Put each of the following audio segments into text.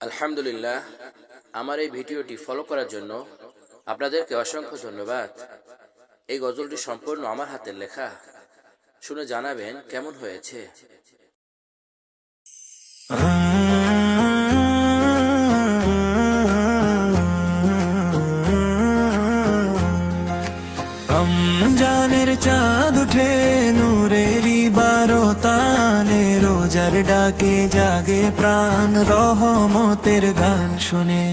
আলহামদুলিল্লাহ, আমার এই ভিডিওটি ফলো করার জন্য আপনাদেরকে অসংখ্য ধন্যবাদ। এই গজলটি সম্পূর্ণ আমার হাতের লেখা। শুনে জানাবেন কেমন হয়েছে। রমজানের চাঁদ উঠে নূরেরই বারতানে, রোজার ডাকে জাগে প্রাণ রহমতের গান শুনে।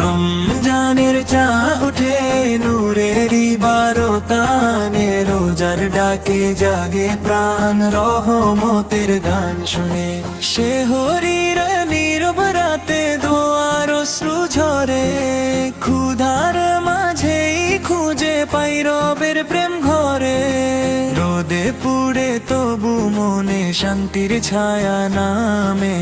রমজানের চাঁদ উঠে নূরেরই বারতানে, রোজার ডাকে জাগে প্রাণ রহমতের গান শুনে। সে হরির নীরব রাতে দোয়ার অশ্রু ঝরে, ক্ষুধার মাঝেই খুঁজে পাই রবের প্রেম ঘরে। রোদে পুড়ে তবু মনে শান্তির ছায়া নামে,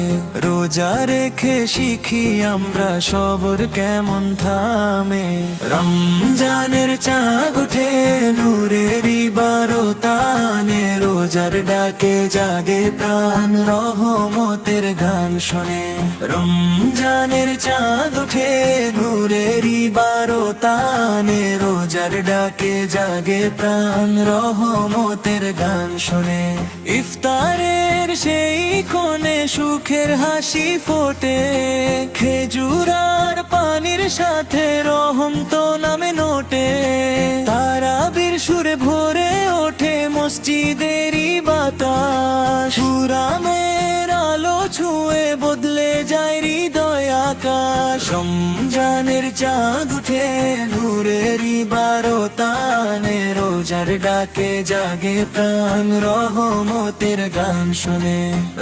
রোজা রেখে শিখি আমরা সবর কেমন থামে। রমজানের চাঁদ উঠে নূরেরই বারতানে, রোজার ডাকে জাগে প্রাণ রহমতের গান শুনে। রমজানের চাঁদ উঠে নূরেরই বারতানে, রোজার ডাকে জাগে প্রাণ রহমতের গান শুনে। ইফতারের সেই কোণে সুখের হাসি ফোটে, খেজুর আর পানির সাথে রহম তো নামে নোটে। তারাবির সুরে ভরে ওঠে মসজিদেরই বাতাস, সুরামের আলো ছুঁয়ে বদলে যায় হৃদয় আকাশ। রমজানের চাঁদ উঠে নূরেরই বারতানে, রোজার ডাকে জাগে প্রাণ রহমতের গান শুনে।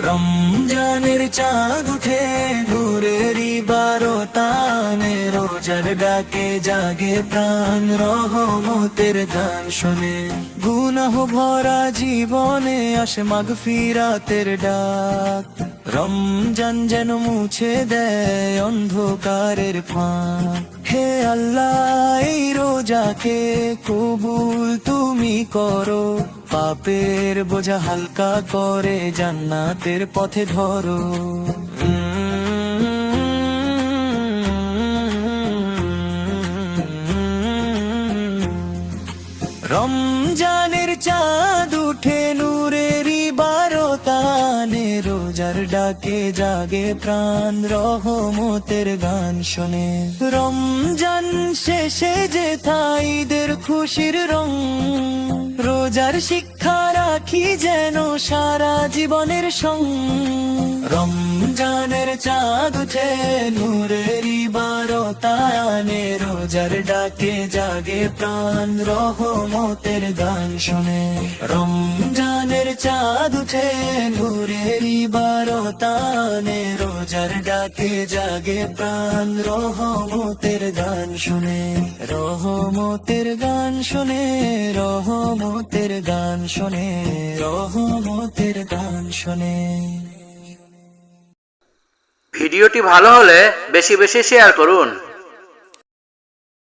রমজানের চাঁদ উঠে নূরেরই বারতানে, রোজার ডাকে জাগে প্রাণ রহমতের গান শুনে। গুনাহ ভরা জীবনে আসে মাগফিরাতের ডাক, রমজান যেন মুছে দেয় অন্ধকারের ফাঁক। হে আল্লাহ, এই রোজাকে কবুল তুমি করো, পাপের বোঝা হালকা করে জান্নাতের পথে ধরো। রমজানের চাঁদ উঠে নূরেরই বারতানে, রোজার ডাকে জাগে প্রাণ রহমতের গান শুনে। রমজান শেষে যে ঈদের খুশির রং, রোজার শিক্ষা রাখি যেন সারা জীবনের সং। রমজানের চাঁদ উঠে নূরেরই বারতানে, রোজার ডাকে জাগে প্রাণ রহমতের গান শুনে। রমজানের চাঁদ উঠে নূরেরই বারতানে, রোজার ডাকে জাগে প্রাণ রহমতের গান শুনে। রহমতের গান শুনে, রহমতের গান শুনে, রহমতের গান শুনে। ভিডিওটি ভালো হলে বেশি বেশি শেয়ার করুন।